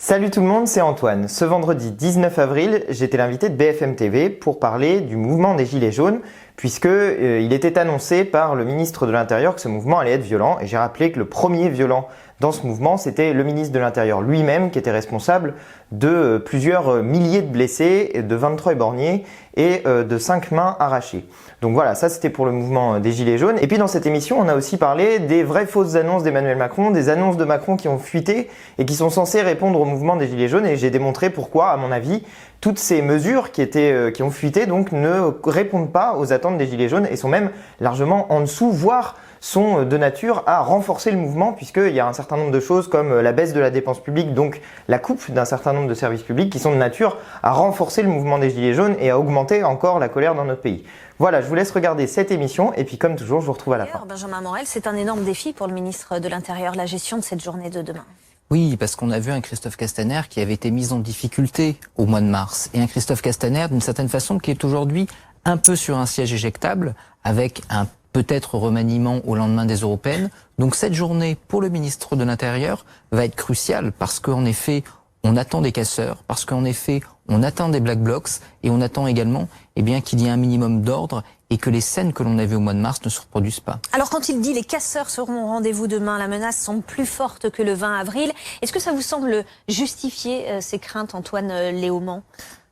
Salut tout le monde, c'est Antoine. Ce vendredi 19 avril, j'étais l'invité de BFM TV pour parler du mouvement des Gilets jaunes, puisque il était annoncé par le ministre de l'Intérieur que ce mouvement allait être violent, et j'ai rappelé que le premier violent dans ce mouvement, c'était le ministre de l'Intérieur lui-même qui était responsable de plusieurs milliers de blessés, de 23 éborgnés et de 5 mains arrachées. Donc voilà, ça c'était pour le mouvement des Gilets jaunes. Et puis dans cette émission, on a aussi parlé des vraies fausses annonces d'Emmanuel Macron, des annonces de Macron qui ont fuité et qui sont censées répondre au mouvement des Gilets jaunes. Et j'ai démontré pourquoi, à mon avis, toutes ces mesures qui ont fuité donc ne répondent pas aux attentes des Gilets jaunes et sont même largement en dessous, voire sont de nature à renforcer le mouvement, puisqu'il y a un certain nombre de choses comme la baisse de la dépense publique, donc la coupe d'un certain nombre de services publics qui sont de nature à renforcer le mouvement des Gilets jaunes et à augmenter encore la colère dans notre pays. Voilà, je vous laisse regarder cette émission et puis comme toujours, je vous retrouve à la fin. Benjamin Morel, c'est un énorme défi pour le ministre de l'Intérieur, la gestion de cette journée de demain. Oui, parce qu'on a vu un Christophe Castaner qui avait été mis en difficulté au mois de mars. Et un Christophe Castaner, d'une certaine façon, qui est aujourd'hui un peu sur un siège éjectable, avec un peut-être remaniement au lendemain des européennes. Donc cette journée, pour le ministre de l'Intérieur, va être cruciale, parce qu'en effet, on attend des casseurs, parce qu'en effet, on attend des Black Blocs, et on attend également qu'il y ait un minimum d'ordre, et que les scènes que l'on a vues au mois de mars ne se reproduisent pas. Alors quand il dit les casseurs seront au rendez-vous demain, la menace semble plus forte que le 20 avril. Est-ce que ça vous semble justifier ces craintes, Antoine Léaumont ?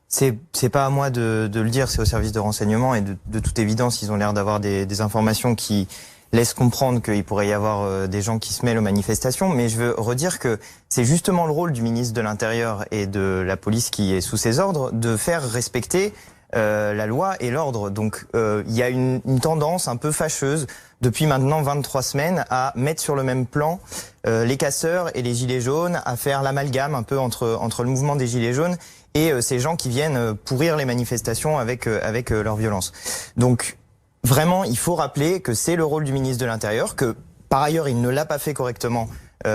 C'est pas à moi de le dire, c'est au service de renseignement et de toute évidence, ils ont l'air d'avoir des informations qui laissent comprendre qu'il pourrait y avoir des gens qui se mêlent aux manifestations. Mais je veux redire que c'est justement le rôle du ministre de l'Intérieur et de la police qui est sous ses ordres de faire respecter la loi et l'ordre. Donc il y a une tendance un peu fâcheuse depuis maintenant 23 semaines à mettre sur le même plan les casseurs et les gilets jaunes, à faire l'amalgame un peu entre le mouvement des gilets jaunes et ces gens qui viennent pourrir les manifestations avec leur violence. Donc vraiment, il faut rappeler que c'est le rôle du ministre de l'Intérieur, que par ailleurs il ne l'a pas fait correctement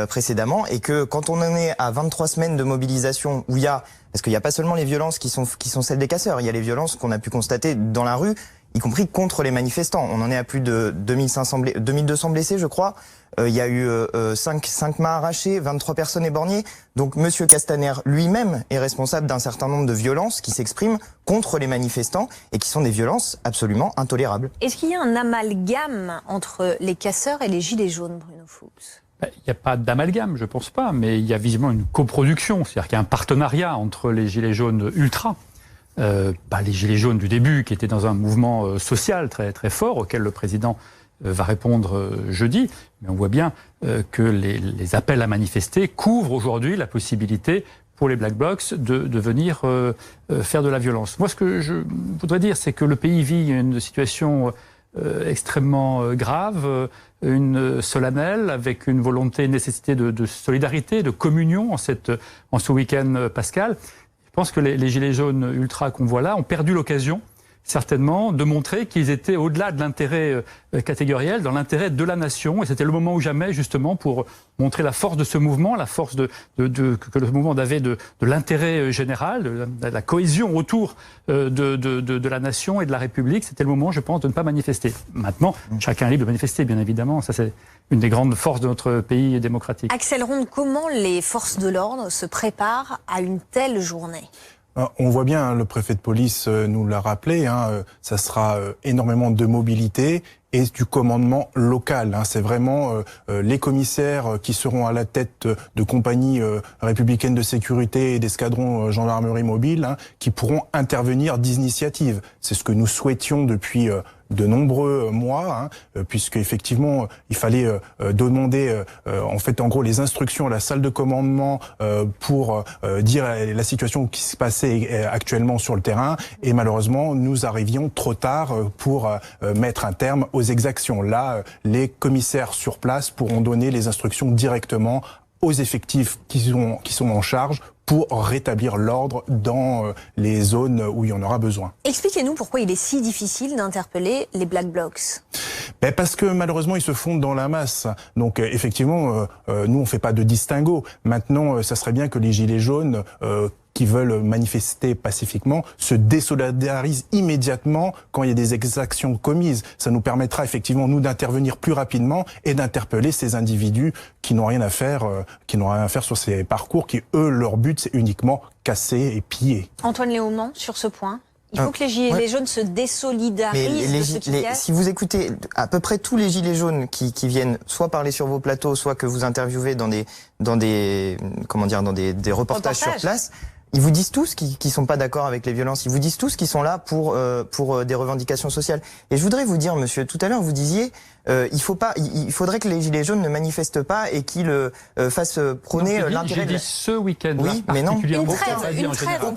précédemment, et que quand on en est à 23 semaines de mobilisation où il y a, parce qu'il n'y a pas seulement les violences qui sont celles des casseurs, il y a les violences qu'on a pu constater dans la rue, y compris contre les manifestants. On en est à plus de 2200 blessés, je crois. Il y a eu 5 mains arrachées, 23 personnes éborgnées. Donc Monsieur Castaner lui-même est responsable d'un certain nombre de violences qui s'expriment contre les manifestants et qui sont des violences absolument intolérables. Est-ce qu'il y a un amalgame entre les casseurs et les gilets jaunes, Bruno Fuchs ? Il n'y a pas d'amalgame, je pense pas, mais il y a visiblement une coproduction, c'est-à-dire qu'il y a un partenariat entre les gilets jaunes ultra, les gilets jaunes du début qui étaient dans un mouvement social très très fort auquel le président va répondre jeudi, mais on voit bien que les appels à manifester couvrent aujourd'hui la possibilité pour les Black Blocs de venir faire de la violence. Moi, ce que je voudrais dire, c'est que le pays vit une situation extrêmement grave, une solennelle, avec une volonté, une nécessité de solidarité, de communion en ce week-end pascal. Je pense que les gilets jaunes ultra qu'on voit là ont perdu l'occasion, certainement, de montrer qu'ils étaient au-delà de l'intérêt catégoriel, dans l'intérêt de la nation. Et c'était le moment ou jamais, justement, pour montrer la force de ce mouvement, la force que le mouvement avait de l'intérêt général, de la cohésion autour de la nation et de la République. C'était le moment, je pense, de ne pas manifester. Maintenant, chacun est libre de manifester, bien évidemment. Ça, c'est une des grandes forces de notre pays démocratique. Axel Ronde, comment les forces de l'ordre se préparent à une telle journée ? On voit bien, le préfet de police nous l'a rappelé, ça sera énormément de mobilité et du commandement local. C'est vraiment les commissaires qui seront à la tête de compagnies républicaines de sécurité et d'escadrons gendarmerie mobile qui pourront intervenir d'initiative. C'est ce que nous souhaitions depuis de nombreux mois, puisque effectivement il fallait demander en gros les instructions à la salle de commandement pour dire la situation qui se passait actuellement sur le terrain, et malheureusement nous arrivions trop tard pour mettre un terme aux exactions. Là, les commissaires sur place pourront donner les instructions directement aux effectifs qui sont en charge pour rétablir l'ordre dans les zones où il y en aura besoin. Expliquez-nous pourquoi il est si difficile d'interpeller les Black Blocs. Parce que malheureusement ils se fondent dans la masse. Donc effectivement, nous on fait pas de distinguo. Maintenant, ça serait bien que les gilets jaunes qui veulent manifester pacifiquement se désolidarisent immédiatement quand il y a des exactions commises. Ça nous permettra effectivement, nous, d'intervenir plus rapidement et d'interpeller ces individus qui n'ont rien à faire, sur ces parcours qui, eux, leur but, c'est uniquement casser et piller. Antoine Léaumont, sur ce point, il faut que les gilets jaunes se désolidarisent de ce qu'il y a. Si vous écoutez à peu près tous les gilets jaunes qui viennent soit parler sur vos plateaux, soit que vous interviewez dans des reportages sur place, ils vous disent tous qu'ils sont pas d'accord avec les violences. Ils vous disent tous qu'ils sont là pour des revendications sociales. Et je voudrais vous dire, monsieur, tout à l'heure vous disiez, il faudrait que les gilets jaunes ne manifestent pas et qu'ils fassent prôner l'intérêt. J'ai dit ce week-end. Oui, mais non. Une trêve.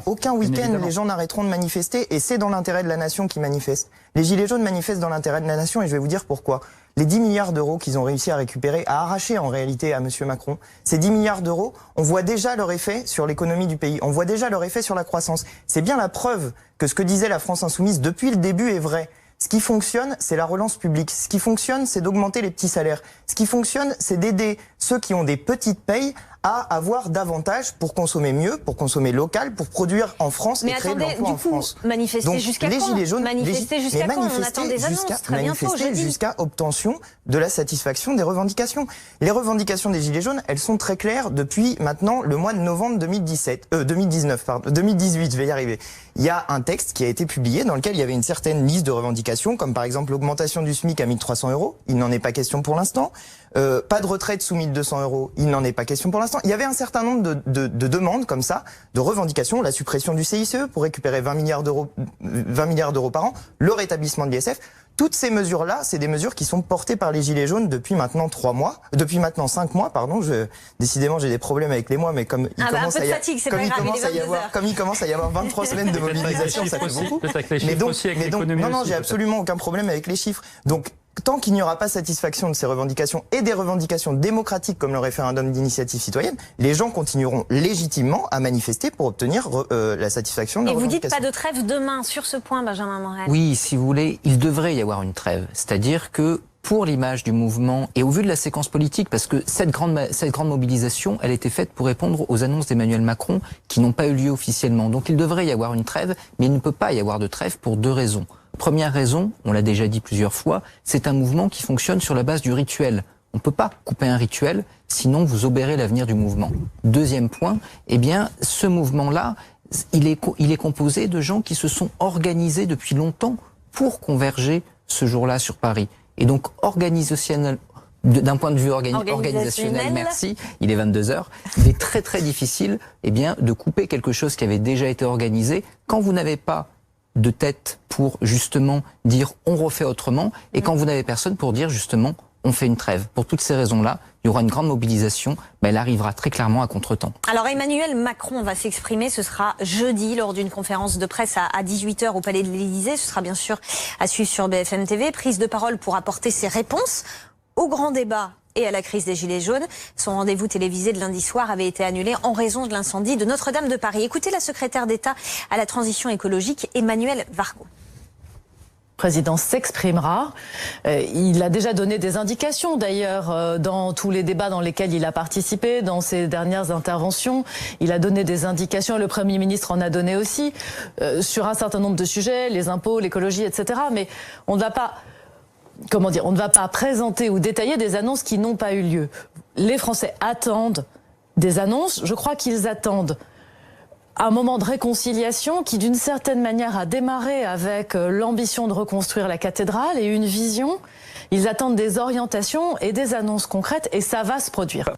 Aucun week-end, les gens n'arrêteront de manifester et c'est dans l'intérêt de la nation qu'ils manifestent. Les gilets jaunes manifestent dans l'intérêt de la nation et je vais vous dire pourquoi. Les 10 milliards d'euros qu'ils ont réussi à récupérer, à arracher en réalité à monsieur Macron, ces 10 milliards d'euros, on voit déjà leur effet sur l'économie du pays, on voit déjà leur effet sur la croissance. C'est bien la preuve que ce que disait la France Insoumise depuis le début est vrai. Ce qui fonctionne, c'est la relance publique. Ce qui fonctionne, c'est d'augmenter les petits salaires. Ce qui fonctionne, c'est d'aider ceux qui ont des petites payes à avoir davantage pour consommer mieux, pour consommer local, pour produire en France et créer de l'emploi en France. Manifester jusqu'à quand ? Gilets jaunes, manifester jusqu'à quand ? On attend des annonces très bientôt, jeudi. Jusqu'à obtention de la satisfaction des revendications. Les revendications des Gilets jaunes, elles sont très claires depuis maintenant le mois de novembre 2018, je vais y arriver. Il y a un texte qui a été publié dans lequel il y avait une certaine liste de revendications, comme par exemple l'augmentation du SMIC à 1 300 €. Il n'en est pas question pour l'instant. Pas de retraite sous 1 200 €. Il n'en est pas question pour l'instant. Il y avait un certain nombre de demandes comme ça, de revendications, la suppression du CICE pour récupérer 20 milliards d'euros par an, le rétablissement de l'ISF. Toutes ces mesures-là, c'est des mesures qui sont portées par les Gilets jaunes depuis maintenant 5 mois, pardon. Décidément, j'ai des problèmes avec les mois, mais comme il commence à y avoir 23 semaines de mobilisation, ça fait beaucoup. Non, j'ai absolument aucun problème avec les chiffres. Donc, tant qu'il n'y aura pas satisfaction de ces revendications et des revendications démocratiques comme le référendum d'initiative citoyenne, les gens continueront légitimement à manifester pour obtenir la satisfaction de leurs revendications. Et vous dites pas de trêve demain sur ce point, Benjamin Morel. Oui, si vous voulez, il devrait y avoir une trêve. C'est-à-dire que pour l'image du mouvement et au vu de la séquence politique, parce que cette grande mobilisation, elle était faite pour répondre aux annonces d'Emmanuel Macron qui n'ont pas eu lieu officiellement. Donc il devrait y avoir une trêve, mais il ne peut pas y avoir de trêve pour 2 raisons. Première raison, on l'a déjà dit plusieurs fois, c'est un mouvement qui fonctionne sur la base du rituel. On ne peut pas couper un rituel, sinon vous obérez l'avenir du mouvement. Deuxième point, eh bien, ce mouvement-là, il est composé de gens qui se sont organisés depuis longtemps pour converger ce jour-là sur Paris. Et donc, d'un point de vue organisationnel, merci, il est 22h, il est très très difficile, eh bien, de couper quelque chose qui avait déjà été organisé quand vous n'avez pas de tête pour justement dire on refait autrement et quand vous n'avez personne pour dire justement on fait une trêve. Pour toutes ces raisons-là, il y aura une grande mobilisation, mais elle arrivera très clairement à contretemps. Alors Emmanuel Macron va s'exprimer, ce sera jeudi lors d'une conférence de presse à 18h au Palais de l'Élysée. Ce sera bien sûr à suivre sur BFM TV. Prise de parole pour apporter ses réponses au grand débat et à la crise des Gilets jaunes. Son rendez-vous télévisé de lundi soir avait été annulé en raison de l'incendie de Notre-Dame de Paris. Écoutez la secrétaire d'État à la transition écologique, Emmanuelle Wargon. Le président s'exprimera. Il a déjà donné des indications d'ailleurs dans tous les débats dans lesquels il a participé, dans ses dernières interventions. Il a donné des indications, le Premier ministre en a donné aussi, sur un certain nombre de sujets, les impôts, l'écologie, etc. Mais on ne va pas... on ne va pas présenter ou détailler des annonces qui n'ont pas eu lieu. Les Français attendent des annonces. Je crois qu'ils attendent un moment de réconciliation qui, d'une certaine manière, a démarré avec l'ambition de reconstruire la cathédrale et une vision. Ils attendent des orientations et des annonces concrètes et ça va se produire.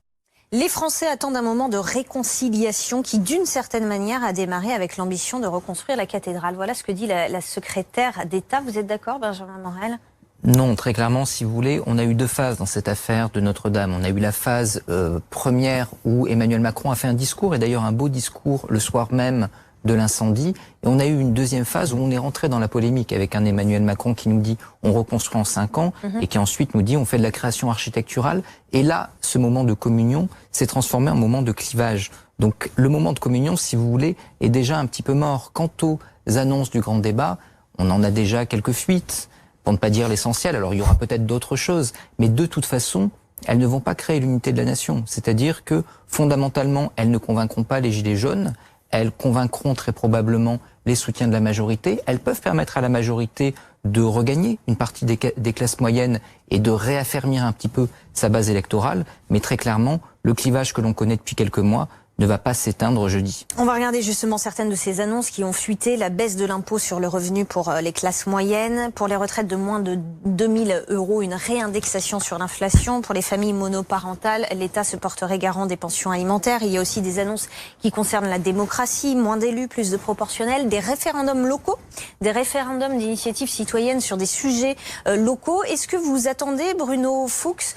Les Français attendent un moment de réconciliation qui, d'une certaine manière, a démarré avec l'ambition de reconstruire la cathédrale. Voilà ce que dit la secrétaire d'État. Vous êtes d'accord, Benjamin Morel ? Non, très clairement, si vous voulez, on a eu 2 phases dans cette affaire de Notre-Dame. On a eu la phase première où Emmanuel Macron a fait un discours, et d'ailleurs un beau discours le soir même de l'incendie. Et on a eu une deuxième phase où on est rentré dans la polémique avec un Emmanuel Macron qui nous dit on reconstruit en 5 ans et qui ensuite nous dit on fait de la création architecturale. Et là, ce moment de communion s'est transformé en moment de clivage. Donc le moment de communion, si vous voulez, est déjà un petit peu mort. Quant aux annonces du grand débat, on en a déjà quelques fuites. Pour ne pas dire l'essentiel, alors il y aura peut-être d'autres choses, mais de toute façon, elles ne vont pas créer l'unité de la nation. C'est-à-dire que, fondamentalement, elles ne convaincront pas les Gilets jaunes, elles convaincront très probablement les soutiens de la majorité. Elles peuvent permettre à la majorité de regagner une partie des classes moyennes et de réaffermir un petit peu sa base électorale. Mais très clairement, le clivage que l'on connaît depuis quelques mois ne va pas s'éteindre jeudi. On va regarder justement certaines de ces annonces qui ont fuité. La baisse de l'impôt sur le revenu pour les classes moyennes, pour les retraites de moins de 2000 €, une réindexation sur l'inflation. Pour les familles monoparentales, l'État se porterait garant des pensions alimentaires. Il y a aussi des annonces qui concernent la démocratie, moins d'élus, plus de proportionnels, des référendums locaux, des référendums d'initiative citoyenne sur des sujets locaux. Est-ce que vous attendez, Bruno Fuchs,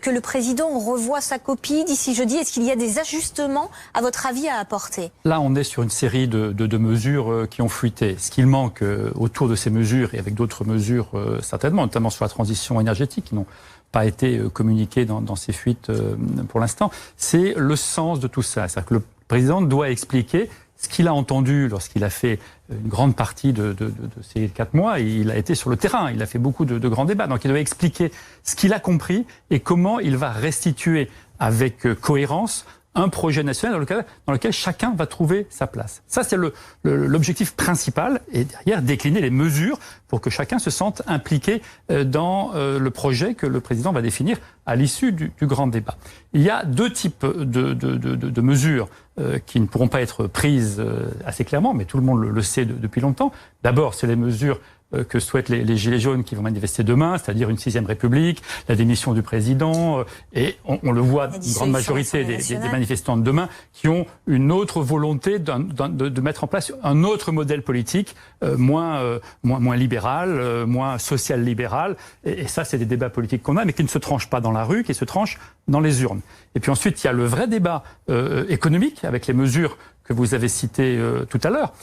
que le président revoie sa copie d'ici jeudi? Est-ce qu'il y a des ajustements, à votre avis, à apporter? Là, on est sur une série de mesures qui ont fuité. Ce qu'il manque autour de ces mesures, et avec d'autres mesures certainement, notamment sur la transition énergétique, qui n'ont pas été communiquées dans ces fuites pour l'instant, c'est le sens de tout ça. C'est-à-dire que le président doit expliquer ce qu'il a entendu lorsqu'il a fait une grande partie de ces 4 mois. Il a été sur le terrain, il a fait beaucoup de grands débats. Donc il doit expliquer ce qu'il a compris et comment il va restituer avec cohérence un projet national dans lequel chacun va trouver sa place. Ça, c'est l'objectif principal, et derrière, décliner les mesures pour que chacun se sente impliqué dans le projet que le président va définir à l'issue du grand débat. Il y a 2 types de mesures qui ne pourront pas être prises assez clairement, mais tout le monde le sait depuis longtemps. D'abord, c'est les mesures que souhaitent les Gilets jaunes qui vont manifester demain, c'est-à-dire une 6e République, la démission du président, et on le voit, une grande majorité des manifestants de demain qui ont une autre volonté de mettre en place un autre modèle politique, moins libéral, moins social-libéral, et ça, c'est des débats politiques qu'on a, mais qui ne se tranchent pas dans la rue, qui se tranchent dans les urnes. Et puis ensuite, il y a le vrai débat économique, avec les mesures que vous avez cité tout à l'heure.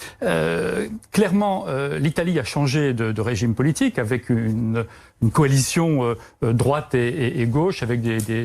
Clairement, l'Italie a changé de régime politique avec une coalition droite et gauche, avec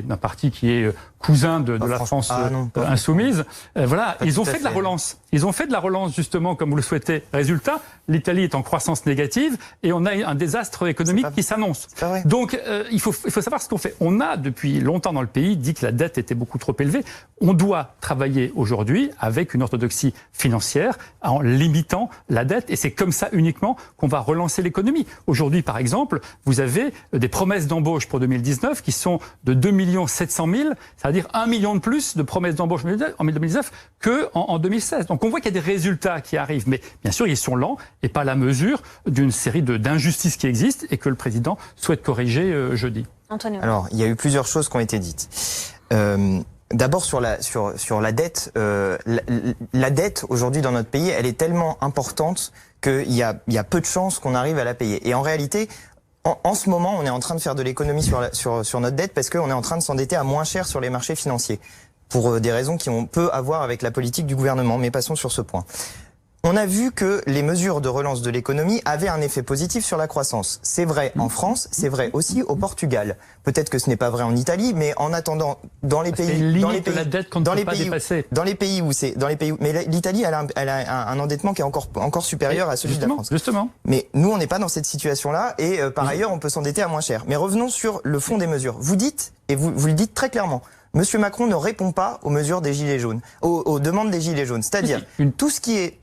un parti qui est cousin de la France insoumise. Voilà, ils ont fait de la relance. Ils ont fait de la relance, justement, comme vous le souhaitez. Résultat, l'Italie est en croissance négative et on a un désastre économique qui s'annonce. Donc, il faut savoir ce qu'on fait. On a, depuis longtemps dans le pays, dit que la dette était beaucoup trop élevée. On doit travailler aujourd'hui avec une orthodoxie financière en limitant la dette, et c'est comme ça uniquement qu'on va relancer l'économie. Aujourd'hui, par exemple, vous avez des promesses d'embauche pour 2019 qui sont de 2 700 000, c'est-à-dire 1 million de plus de promesses d'embauche en 2019 qu'en 2016. Donc on voit qu'il y a des résultats qui arrivent, mais bien sûr ils sont lents et pas la mesure d'une série d'injustices qui existent et que le président souhaite corriger jeudi. Antonio. Alors, il y a eu plusieurs choses qui ont été dites. D'abord sur la dette, la dette aujourd'hui dans notre pays, elle est tellement importante qu'il y a peu de chances qu'on arrive à la payer. Et en réalité, en ce moment, on est en train de faire de l'économie sur notre dette parce qu'on est en train de s'endetter à moins cher sur les marchés financiers, pour des raisons qui ont peu à voir avec la politique du gouvernement. Mais passons sur ce point. On a vu que les mesures de relance de l'économie avaient un effet positif sur la croissance. C'est vrai en France, c'est vrai aussi au Portugal. Peut-être que ce n'est pas vrai en Italie, mais en attendant, dans les pays mais l'Italie, elle a un endettement qui est encore supérieur à celui de la France. Justement. Mais nous, on n'est pas dans cette situation-là, et par ailleurs, on peut s'endetter à moins cher. Mais revenons sur le fond des mesures. Vous dites, et vous le dites très clairement, Monsieur Macron ne répond pas aux mesures des Gilets jaunes, aux demandes des Gilets jaunes. C'est-à-dire, tout ce qui est,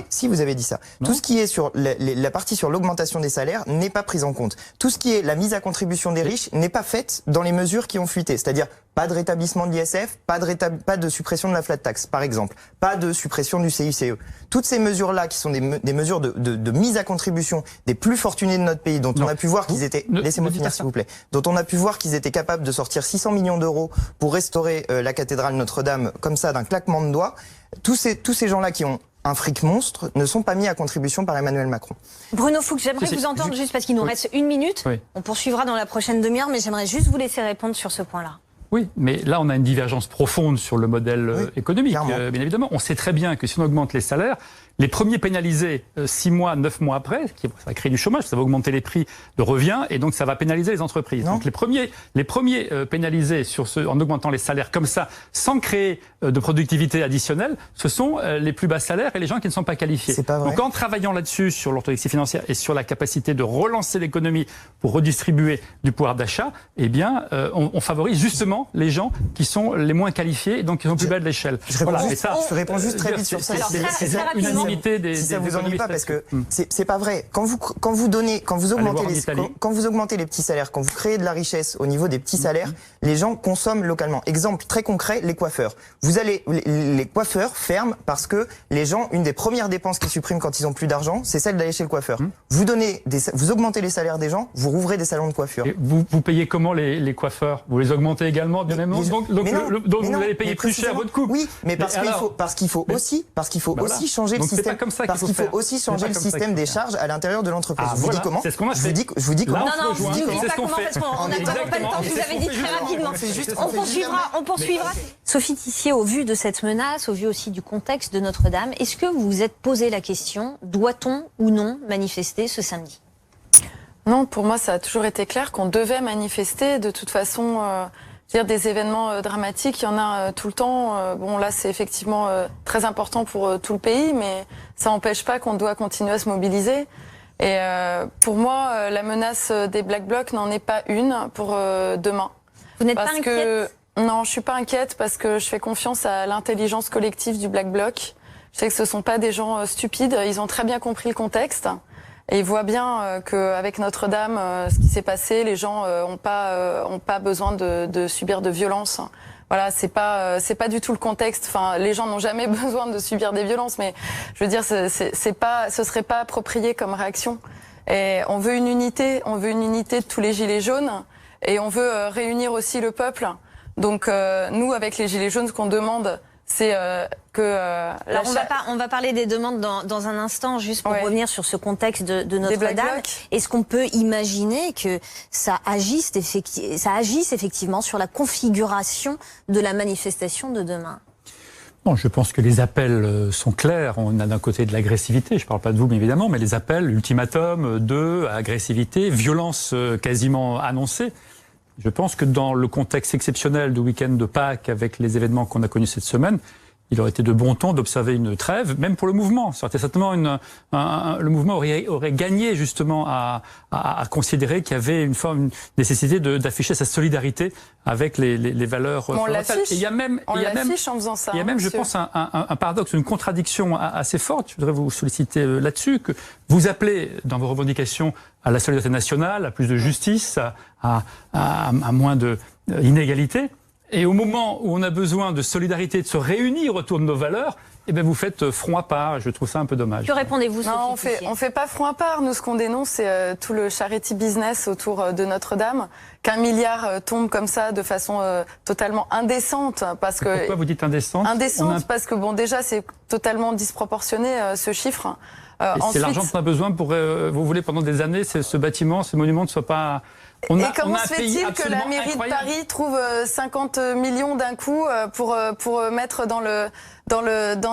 si vous avez dit ça, tout ce qui est sur la partie sur l'augmentation des salaires n'est pas prise en compte. Tout ce qui est la mise à contribution des riches n'est pas faite dans les mesures qui ont fuité. C'est-à-dire, pas de rétablissement de l'ISF, pas de suppression de la flat tax, par exemple, pas de suppression du CICE. Toutes ces mesures-là, qui sont des mesures de mise à contribution des plus fortunés de notre pays, dont on a pu voir qu'ils étaient, laissez-moi finir s'il vous plaît, dont on a pu voir qu'ils étaient capables de sortir 600 millions d'euros pour restaurer la cathédrale Notre-Dame comme ça d'un claquement de doigts. Tous ces gens-là qui ont un fric monstre ne sont pas mis à contribution par Emmanuel Macron. Bruno Fuchs, j'aimerais vous entendre juste parce qu'il nous reste 1 minute. Oui. On poursuivra dans la prochaine demi-heure, mais j'aimerais juste vous laisser répondre sur ce point-là. Oui, mais là, on a une divergence profonde sur le modèle économique. Bien évidemment, on sait très bien que si on augmente les salaires, les premiers pénalisés 6 mois, 9 mois après, ça va créer du chômage, ça va augmenter les prix de revient et donc ça va pénaliser les entreprises. Donc les premiers pénalisés en augmentant les salaires comme ça, sans créer de productivité additionnelle, ce sont les plus bas salaires et les gens qui ne sont pas qualifiés. C'est pas vrai. Donc en travaillant là-dessus, sur l'orthodoxie financière et sur la capacité de relancer l'économie pour redistribuer du pouvoir d'achat, eh bien, on favorise justement souvent les gens qui sont les moins qualifiés et donc qui sont plus bas de l'échelle. Je réponds juste très vite sur ça. C'est unanimité des si ça vous ennuie pas, parce que économistes. c'est pas vrai. Quand vous augmentez les petits salaires, quand vous créez de la richesse au niveau des petits salaires, les gens consomment localement. Exemple très concret, les coiffeurs. Les coiffeurs ferment parce que les gens, une des premières dépenses qu'ils suppriment quand ils ont plus d'argent, c'est celle d'aller chez le coiffeur. Vous augmentez les salaires des gens, vous rouvrez des salons de coiffure. Et vous payez comment les coiffeurs? Vous les augmentez également, bien évidemment. Donc vous allez payer plus cher votre coupe. Oui, mais parce qu'il faut aussi changer le système. Parce qu'il faut aussi changer le système des charges à l'intérieur de l'entreprise. Je vous dis comment. C'est ce qu'on a fait. Je vous dis comment. Non, vous ne dites pas comment, parce qu'on n'a pas le temps. Vous avez dit très rapidement. On poursuivra. Sophie Tissier, au vu de cette menace, au vu aussi du contexte de Notre-Dame, est-ce que vous vous êtes posé la question, doit-on ou non manifester ce samedi? Non, pour moi, ça a toujours été clair qu'on devait manifester. De toute façon, des événements dramatiques, il y en a tout le temps. Bon, là, c'est effectivement très important pour tout le pays, mais ça n'empêche pas qu'on doit continuer à se mobiliser. Et pour moi, la menace des Black Blocs n'en est pas une pour demain. Vous n'êtes pas inquiète? Non, je suis pas inquiète parce que je fais confiance à l'intelligence collective du Black Bloc. Je sais que ce sont pas des gens stupides. Ils ont très bien compris le contexte. Et ils voient bien qu'avec Notre-Dame, ce qui s'est passé, les gens ont pas besoin de subir de violence. Voilà, c'est pas du tout le contexte. Enfin, les gens n'ont jamais besoin de subir des violences, mais je veux dire, ce serait pas approprié comme réaction. Et on veut une unité de tous les gilets jaunes, et on veut réunir aussi le peuple. Donc nous, avec les gilets jaunes, ce qu'on demande, c'est Alors on va parler des demandes dans un instant, juste pour revenir sur ce contexte de Notre-Dame. Est-ce qu'on peut imaginer que ça agisse effectivement sur la configuration de la manifestation de demain? Bon, je pense que les appels sont clairs. On a d'un côté de l'agressivité, je ne parle pas de vous, bien évidemment, mais les appels, ultimatum, agressivité, violence quasiment annoncée. Je pense que dans le contexte exceptionnel du week-end de Pâques, avec les événements qu'on a connus cette semaine, il aurait été de bon ton d'observer une trêve, même pour le mouvement. Certainement, le mouvement aurait gagné justement à considérer qu'il y avait une nécessité d'afficher sa solidarité avec les valeurs fondamentales. On l'affiche en faisant ça. Il y a même, je pense, un paradoxe, une contradiction assez forte. Je voudrais vous solliciter là-dessus, que vous appelez dans vos revendications à la solidarité nationale, à plus de justice, à moins d'inégalité. Et au moment où on a besoin de solidarité, de se réunir autour de nos valeurs, eh bien vous faites front à part. Je trouve ça un peu dommage. Que répondez-vous, Sophie? Non, on fait pas front à part. Nous, ce qu'on dénonce, c'est tout le charity business autour de Notre-Dame. Qu'1 milliard tombe comme ça de façon totalement indécente. Pourquoi vous dites indécente? Indécente, parce que bon, déjà, c'est totalement disproportionné ce chiffre. C'est l'argent qu'on a besoin pour. Vous voulez pendant des années, ce bâtiment, ce monument ne soit pas. Et comment se fait-il que la mairie de Paris trouve 50 millions d'un coup pour mettre dans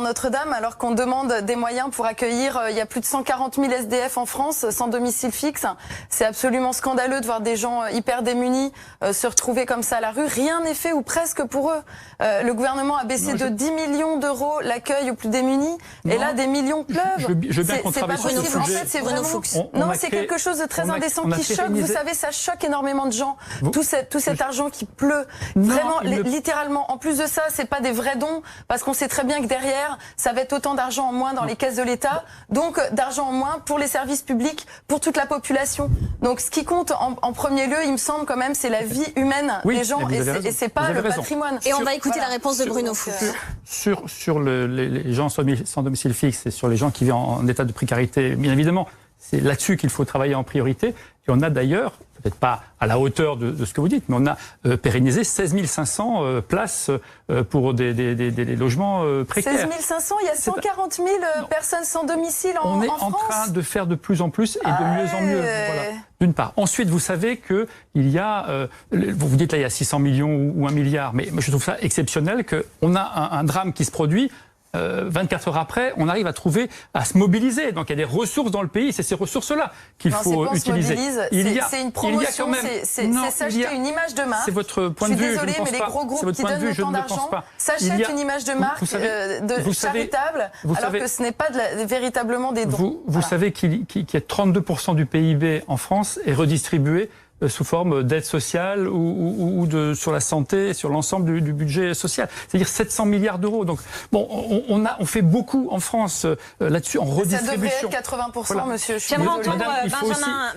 Notre-Dame, alors qu'on demande des moyens pour accueillir, il y a plus de 140 000 SDF en France, sans domicile fixe. C'est absolument scandaleux de voir des gens hyper démunis se retrouver comme ça à la rue. Rien n'est fait, ou presque, pour eux. Le gouvernement a baissé de 10 millions d'euros l'accueil aux plus démunis, et là, des millions pleuvent. Je veux bien qu'on travaille sur ce sujet. En fait, c'est vraiment... Non, c'est quelque chose de très indécent qui choque. Vous savez, ça choque énormément de gens. Tout cet argent qui pleut, vraiment, littéralement. En plus de ça, c'est pas des vrais dons, parce qu'on sait très bien que derrière, ça va être autant d'argent en moins dans les caisses de l'État, donc d'argent en moins pour les services publics, pour toute la population. Donc ce qui compte en premier lieu, il me semble quand même, c'est la vie humaine des gens, et c'est pas le patrimoine. Et on va écouter la réponse de Bruno Fouque. Sur les gens sans domicile fixe et sur les gens qui vivent en état de précarité, bien évidemment, c'est là-dessus qu'il faut travailler en priorité. Et on a d'ailleurs, peut-être pas à la hauteur de ce que vous dites, mais on a pérennisé 16 500 places pour des logements précaires. 16 500, il y a 140 000 personnes sans domicile en France. On est en train de faire de plus en plus et de mieux en mieux. Voilà. D'une part. Ensuite, vous savez que il y a, vous dites là, il y a 600 millions ou 1 milliard, mais je trouve ça exceptionnel qu'on a un drame qui se produit. 24 heures après, on arrive à se mobiliser. Donc il y a des ressources dans le pays, c'est ces ressources-là qu'il faut utiliser. C'est une promotion, c'est s'acheter une image de marque. C'est votre point de vue. Je suis désolée, mais les gros groupes qui donnent autant d'argent s'achètent une image de marque charitable, alors que ce n'est pas véritablement des dons. Vous savez qu'il y a 32% du PIB en France est redistribué sous forme d'aide sociale ou sur la santé, sur l'ensemble du budget social. C'est-à-dire 700 milliards d'euros. Donc, bon, on fait beaucoup en France là-dessus, en redistribution. Ça devrait être 80%, voilà. monsieur. J'aimerais entendre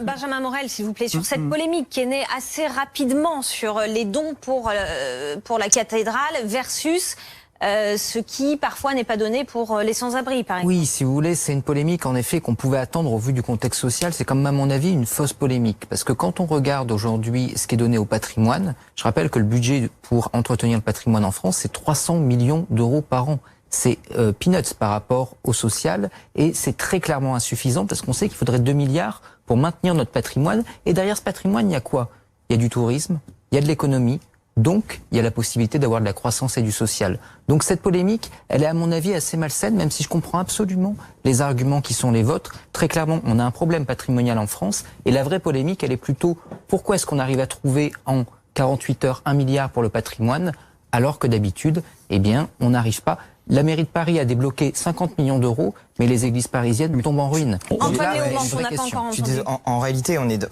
Benjamin Morel, s'il vous plaît, sur cette polémique qui est née assez rapidement sur les dons pour la cathédrale versus ce qui parfois n'est pas donné pour les sans-abri, par exemple. Oui, si vous voulez, c'est une polémique en effet qu'on pouvait attendre au vu du contexte social. C'est comme à mon avis une fausse polémique. Parce que quand on regarde aujourd'hui ce qui est donné au patrimoine, je rappelle que le budget pour entretenir le patrimoine en France, c'est 300 millions d'euros par an. C'est peanuts par rapport au social et c'est très clairement insuffisant parce qu'on sait qu'il faudrait 2 milliards pour maintenir notre patrimoine. Et derrière ce patrimoine, il y a quoi? Il y a du tourisme, il y a de l'économie. Donc, il y a la possibilité d'avoir de la croissance et du social. Donc cette polémique, elle est à mon avis assez malsaine, même si je comprends absolument les arguments qui sont les vôtres. Très clairement, on a un problème patrimonial en France, et la vraie polémique, elle est plutôt pourquoi est-ce qu'on arrive à trouver en 48 heures 1 milliard pour le patrimoine, alors que d'habitude, eh bien, on n'arrive pas. La mairie de Paris a débloqué 50 millions d'euros, mais les églises parisiennes tombent en ruine. Antoine Léaumont, on n'a pas encore entendu. En réalité, on est...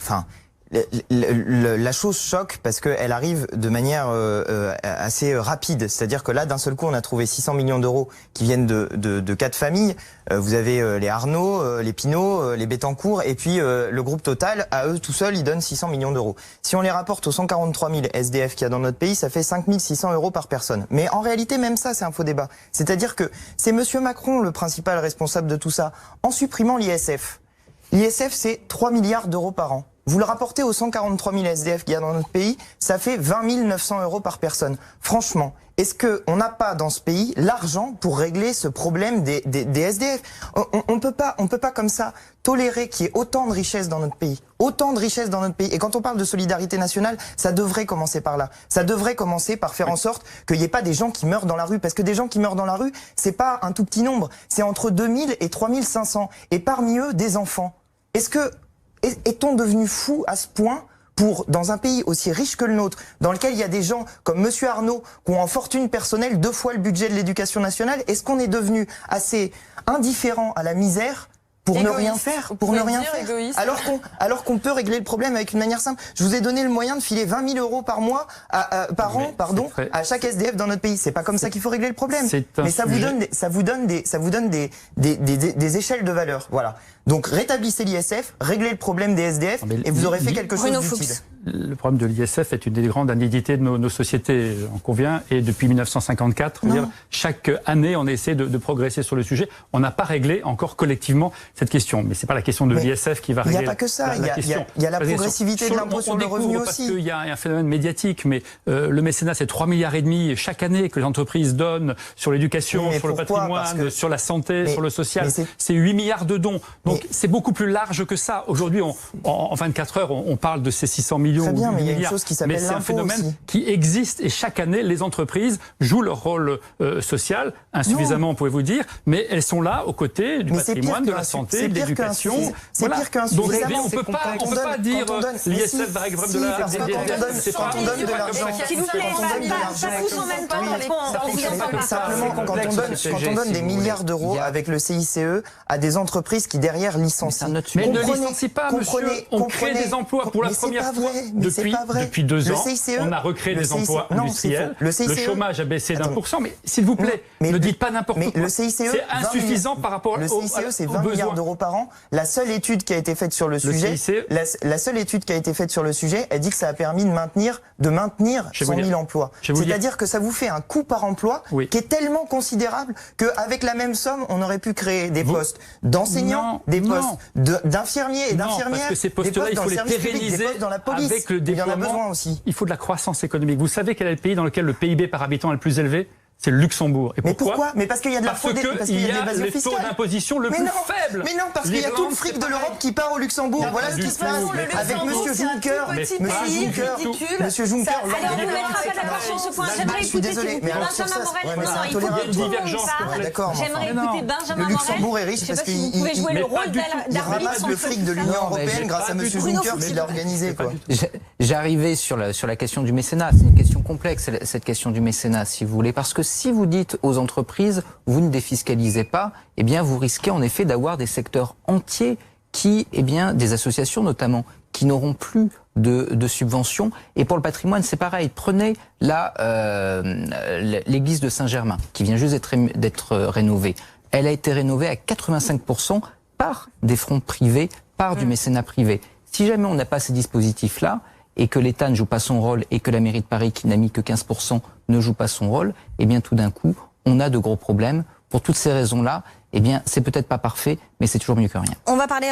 La chose choque parce qu'elle arrive de manière assez rapide. C'est-à-dire que là, d'un seul coup, on a trouvé 600 millions d'euros qui viennent de 4 familles. Vous avez les Arnaud, les Pinault, les Bettencourt, et puis le groupe Total, à eux tout seuls, ils donnent 600 millions d'euros. Si on les rapporte aux 143 000 SDF qu'il y a dans notre pays, ça fait 5 600 euros par personne. Mais en réalité, même ça, c'est un faux débat. C'est-à-dire que c'est Monsieur Macron le principal responsable de tout ça, en supprimant l'ISF. L'ISF, c'est 3 milliards d'euros par an. Vous le rapportez aux 143 000 SDF qu'il y a dans notre pays, ça fait 20 900 euros par personne. Franchement, est-ce qu'on n'a pas dans ce pays l'argent pour régler ce problème des SDF? On peut pas comme ça tolérer qu'il y ait autant de richesses dans notre pays. Autant de richesses dans notre pays. Et quand on parle de solidarité nationale, ça devrait commencer par là. Ça devrait commencer par faire en sorte qu'il n'y ait pas des gens qui meurent dans la rue. Parce que des gens qui meurent dans la rue, c'est pas un tout petit nombre. C'est entre 2000 et 3500. Et parmi eux, des enfants. Est-on devenu fou à ce point pour, dans un pays aussi riche que le nôtre, dans lequel il y a des gens comme Monsieur Arnaud qui ont en fortune personnelle 2 fois le budget de l'éducation nationale, est-ce qu'on est devenu assez indifférent à la misère pour ne rien faire, alors qu'on peut régler le problème avec une manière simple. Je vous ai donné le moyen de filer 20 000 euros par mois, par an, à chaque SDF dans notre pays. C'est pas comme ça qu'il faut régler le problème. Mais ça vous donne des échelles de valeur. Voilà. Donc rétablissez l'ISF, réglez le problème des SDF, et vous aurez fait quelque chose d'utile. Le problème de l'ISF est une des grandes indemnités de nos sociétés, on convient, et depuis 1954, chaque année, on essaie de progresser sur le sujet. On n'a pas réglé encore collectivement cette question. Mais c'est pas la question de l'ISF qui va régler. Il n'y a pas que ça. Il y a la progressivité de l'impôt sur le revenu aussi. Parce qu'il y a un phénomène médiatique, mais le mécénat, c'est 3,5 milliards chaque année que les entreprises donnent sur l'éducation, sur le patrimoine, sur la santé, sur le social. C'est 8 milliards de dons. Donc c'est beaucoup plus large que ça. Aujourd'hui, en 24 heures, on parle de ces 600 millions. Très bien, mais il y a une chose qui s'appelle l'impôt. Mais c'est un phénomène aussi qui existe et chaque année, les entreprises jouent leur rôle social, insuffisamment, pouvez-vous dire, mais elles sont là aux côtés du patrimoine, de la santé, de l'éducation. C'est pire qu'un Donc on ne peut pas dire l'ISF va régler de la... Quand on donne de l'argent... S'il vous plaît, ça pousse en même temps. Simplement, quand on donne des milliards d'euros avec le CICE à des entreprises qui derrière licencient. Mais ne licencie pas, monsieur. On crée des emplois pour la première fois depuis 2 ans. On a recréé des emplois industriels. Le chômage a baissé d'1%. Mais s'il vous plaît, ne dites pas n'importe quoi. Le CICE, c'est insuffisant par rapport aux besoins. Le CICE, c'est 20 milliards d'euros par an. La seule étude qui a été faite sur le sujet, elle dit que ça a permis de maintenir 100 000 emplois. C'est-à-dire que ça vous fait un coût par emploi qui est tellement considérable qu'avec la même somme, on aurait pu créer des postes d'enseignants, des postes d'infirmiers et d'infirmières, parce que ces postes-là, il faut les pérenniser dans la police. Avec le déploiement. Il y en a besoin aussi. Il faut de la croissance économique. Vous savez quel est le pays dans lequel le PIB par habitant est le plus élevé? C'est le Luxembourg. Et pourquoi? Mais parce qu'il y a de la fraude, parce qu'il y a de l'évasion fiscale. Le taux d'imposition le plus faible. Mais non, parce qu'il y a tout le fric de l'Europe qui part au Luxembourg. Voilà ce qui se passe avec Monsieur Juncker. Monsieur Juncker. Alors, on ne mettra pas d'accord sur ce point. J'aimerais écouter Benjamin Morel. Il faut que j'aimerais écouter Benjamin Morel. Le Luxembourg est riche parce qu'il ramasse le fric de l'Union européenne grâce à Monsieur Juncker qui l'a organisé. J'arrivais sur la question du mécénat. C'est une question complexe, cette question du mécénat, si vous voulez, parce que si vous dites aux entreprises, vous ne défiscalisez pas, eh bien, vous risquez en effet d'avoir des secteurs entiers qui, eh bien, des associations notamment, qui n'auront plus de subventions. Et pour le patrimoine, c'est pareil. Prenez l'église de Saint-Germain, qui vient juste d'être rénovée. Elle a été rénovée à 85% par des fonds privés, par du mécénat privé. Si jamais on n'a pas ces dispositifs-là, et que l'État ne joue pas son rôle, et que la mairie de Paris, qui n'a mis que 15%, ne joue pas son rôle, eh bien tout d'un coup, on a de gros problèmes. Pour toutes ces raisons-là, eh bien, c'est peut-être pas parfait, mais c'est toujours mieux que rien. On va parler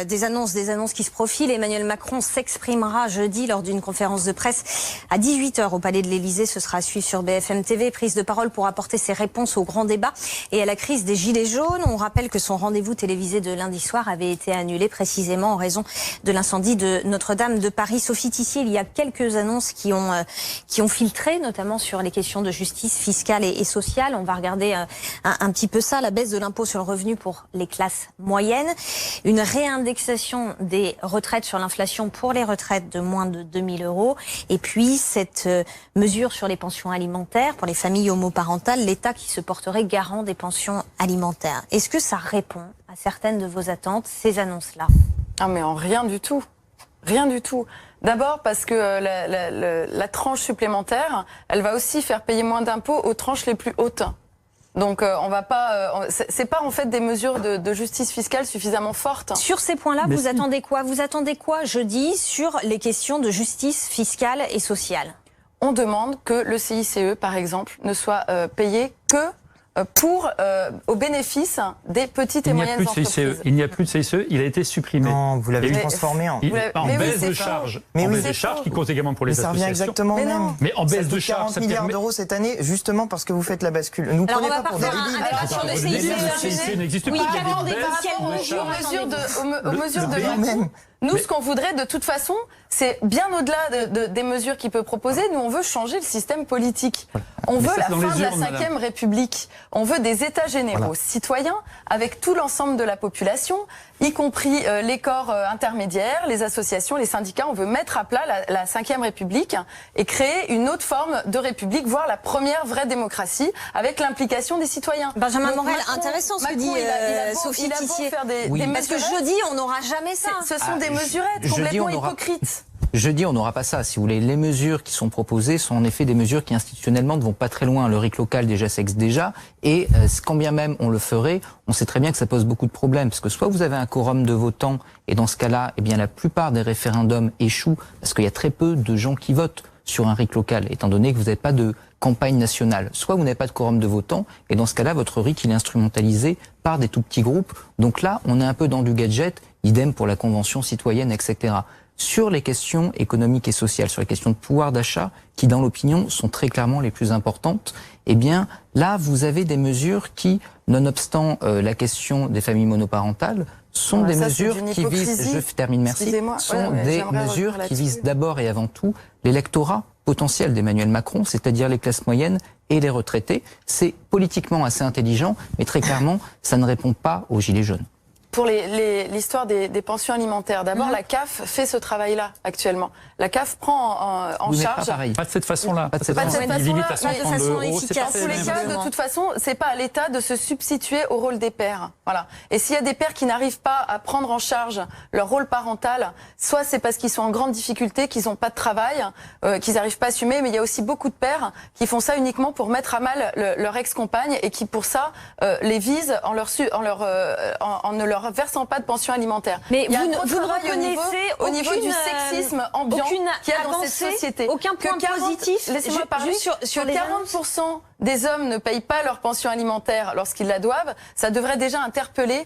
des annonces qui se profilent. Emmanuel Macron s'exprimera jeudi lors d'une conférence de presse à 18h au Palais de l'Élysée. Ce sera à suivre sur BFM TV. Prise de parole pour apporter ses réponses au grand débat et à la crise des Gilets jaunes. On rappelle que son rendez-vous télévisé de lundi soir avait été annulé précisément en raison de l'incendie de Notre-Dame de Paris. Sophie Tissier, il y a quelques annonces qui ont filtré, notamment sur les questions de justice fiscale et sociale. On va regarder un petit peu ça, la baisse de l'impôt sur le revenu pour les classes moyennes, une réindexation des retraites sur l'inflation pour les retraites de moins de 2 000 euros, et puis cette mesure sur les pensions alimentaires pour les familles homoparentales, l'État qui se porterait garant des pensions alimentaires. Est-ce que ça répond à certaines de vos attentes, ces annonces-là? Ah mais en rien du tout. Rien du tout. D'abord parce que la tranche supplémentaire, elle va aussi faire payer moins d'impôts aux tranches les plus hautes. Donc on va pas, c'est pas en fait des mesures de justice fiscale suffisamment fortes. Sur ces points-là, vous attendez quoi? Vous attendez quoi jeudi sur les questions de justice fiscale et sociale? On demande que le CICE, par exemple, ne soit payé que au bénéfice des petites et moyennes entreprises. Il n'y a plus de CICE, il a été supprimé. Non, vous l'avez transformé en baisse de charge. Mais baisse de charge qui compte également pour les associations. Ça revient exactement au même. Mais en baisse de charge, 40 milliards d'euros cette année, justement parce que vous faites la bascule. Nous prenez pas pour des rigides. Le CICE n'existe plus. Aux mesures de Macron. Nous, ce qu'on voudrait, de toute façon, c'est bien au-delà des mesures qu'il peut proposer. Nous, on veut changer le système politique. On veut la fin de la Ve République. On veut des États généraux citoyens avec tout l'ensemble de la population, y compris les corps intermédiaires, les associations, les syndicats. On veut mettre à plat la Ve République et créer une autre forme de République, voire la première vraie démocratie, avec l'implication des citoyens. Benjamin Morel, intéressant ce que dit Sophie Tissier. Parce que jeudi, on n'aura jamais ça. Ce sont des mesurettes complètement hypocrites. Jeudi, on n'aura pas ça. Si vous voulez, les mesures qui sont proposées sont en effet des mesures qui institutionnellement ne vont pas très loin. Le RIC local déjà s'exe déjà. Et quand bien même on le ferait, on sait très bien que ça pose beaucoup de problèmes. Parce que soit vous avez un quorum de votants, et dans ce cas-là, eh bien, la plupart des référendums échouent, parce qu'il y a très peu de gens qui votent sur un RIC local, étant donné que vous n'avez pas de campagne nationale. Soit vous n'avez pas de quorum de votants, et dans ce cas-là, votre RIC, il est instrumentalisé par des tout petits groupes. Donc là, on est un peu dans du gadget, idem pour la Convention citoyenne, etc. Sur les questions économiques et sociales, sur les questions de pouvoir d'achat, qui dans l'opinion sont très clairement les plus importantes, eh bien là vous avez des mesures qui, nonobstant la question des familles monoparentales, sont des mesures qui visent, je termine merci, sont des mesures qui visent d'abord et avant tout l'électorat potentiel d'Emmanuel Macron, c'est-à-dire les classes moyennes et les retraités. C'est politiquement assez intelligent, mais très clairement, ça ne répond pas aux gilets jaunes. Pour l'histoire des pensions alimentaires, d'abord la CAF fait ce travail-là actuellement. La CAF prend en charge. Pas de cette façon-là. Pas de cette façon-là. Limite à 130 euros. En tous les cas, de toute façon, c'est pas à l'État de se substituer au rôle des pères. Voilà. Et s'il y a des pères qui n'arrivent pas à prendre en charge leur rôle parental, soit c'est parce qu'ils sont en grande difficulté, qu'ils n'ont pas de travail, qu'ils n'arrivent pas à assumer, mais il y a aussi beaucoup de pères qui font ça uniquement pour mettre à mal leur ex-compagne et qui pour ça les visent en ne leur versant pas de pension alimentaire. Mais il y a vous ne reconnaissez au niveau du sexisme ambiant qu'il y a dans cette société. Aucun point positif. Laissez-moi parler. Sur les 40% des hommes ne payent pas leur pension alimentaire lorsqu'ils la doivent. Ça devrait déjà interpeller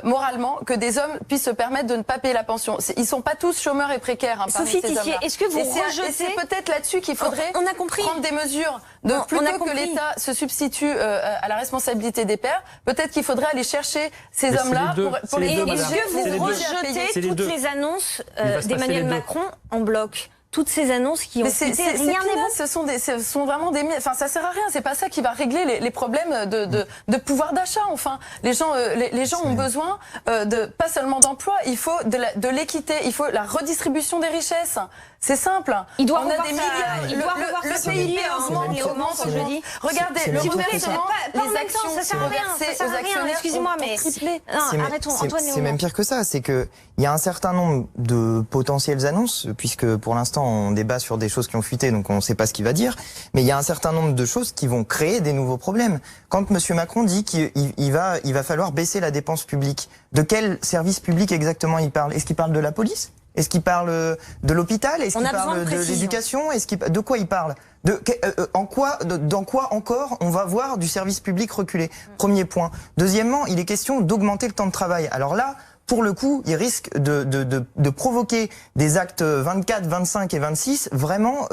moralement que des hommes puissent se permettre de ne pas payer la pension. Ils sont pas tous chômeurs et précaires. Sophie Tissier, est-ce que vous rejetez... Et c'est peut-être là-dessus qu'il faudrait prendre des mesures. Plutôt que l'État se substitue à la responsabilité des pères, peut-être qu'il faudrait aller chercher ces hommes-là pour les... Est-ce que vous rejetez toutes les annonces d'Emmanuel Macron en bloc? toutes ces annonces qui ont fuité, rien n'est bon. Ce sont vraiment des... Enfin, ça sert à rien. C'est pas ça qui va régler les problèmes de pouvoir d'achat. Enfin, les gens ont besoin pas seulement d'emploi, il faut de l'équité, il faut la redistribution des richesses. C'est simple. Il doit on a des milliards. Le PIB augmente jeudi. Regardez, le reversement, les actions ça sert à rien. aux actionnaires. Excusez-moi, mais arrêtons. Antoine Léaumont. C'est même pire que ça. C'est que il y a un certain nombre de potentielles annonces, puisque pour l'instant on débat sur des choses qui ont fuité, donc on ne sait pas ce qu'il va dire. Mais il y a un certain nombre de choses qui vont créer des nouveaux problèmes. Quand M. Macron dit qu'il va falloir baisser la dépense publique, de quel service public exactement il parle? Est-ce qu'il parle de la police? Est-ce qu'il parle de l'hôpital? Est-ce qu'il parle de l'éducation? De quoi il parle? Dans quoi encore on va voir du service public reculer? Premier point. Deuxièmement, il est question d'augmenter le temps de travail. Alors là, pour le coup, il risque de provoquer des actes 24, 25 et 26 vraiment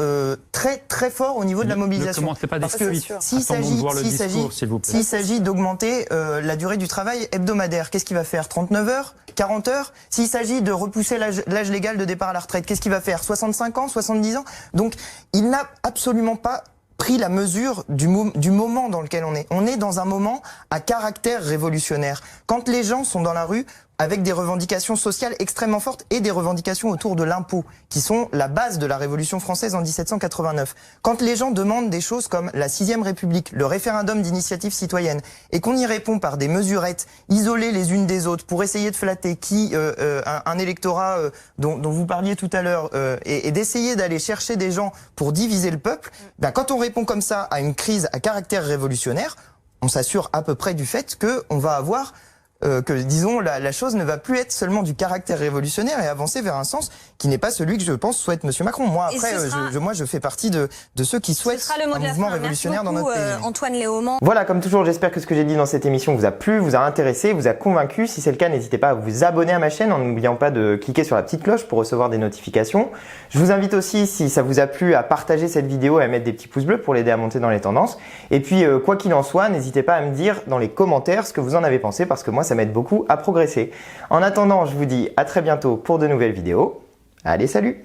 très très forts au niveau de la mobilisation. Ne commentez pas des suites. S'il s'agit d'augmenter la durée du travail hebdomadaire, qu'est-ce qu'il va faire? 39 heures? 40 heures? S'il s'agit de repousser l'âge légal de départ à la retraite, qu'est-ce qu'il va faire? 65 ans? 70 ans? Donc, il n'a absolument pas pris la mesure du moment dans lequel on est. On est dans un moment à caractère révolutionnaire. Quand les gens sont dans la rue avec des revendications sociales extrêmement fortes et des revendications autour de l'impôt, qui sont la base de la Révolution française en 1789. Quand les gens demandent des choses comme la 6e République, le référendum d'initiative citoyenne, et qu'on y répond par des mesurettes isolées les unes des autres pour essayer de flatter un électorat dont vous parliez tout à l'heure, et d'essayer d'aller chercher des gens pour diviser le peuple, ben quand on répond comme ça à une crise à caractère révolutionnaire, on s'assure à peu près du fait qu'on va avoir disons, la chose ne va plus être seulement du caractère révolutionnaire et avancer vers un sens qui n'est pas celui que je pense souhaite M. Macron. Moi, après, je fais partie de ceux qui souhaitent un mouvement révolutionnaire dans notre pays. Antoine Léaumont. Voilà, comme toujours, j'espère que ce que j'ai dit dans cette émission vous a plu, vous a intéressé, vous a convaincu. Si c'est le cas, n'hésitez pas à vous abonner à ma chaîne en n'oubliant pas de cliquer sur la petite cloche pour recevoir des notifications. Je vous invite aussi, si ça vous a plu, à partager cette vidéo et à mettre des petits pouces bleus pour l'aider à monter dans les tendances. Et puis, quoi qu'il en soit, n'hésitez pas à me dire dans les commentaires ce que vous en avez pensé parce que moi, ça m'aide beaucoup à progresser. En attendant, je vous dis à très bientôt pour de nouvelles vidéos. Allez, salut!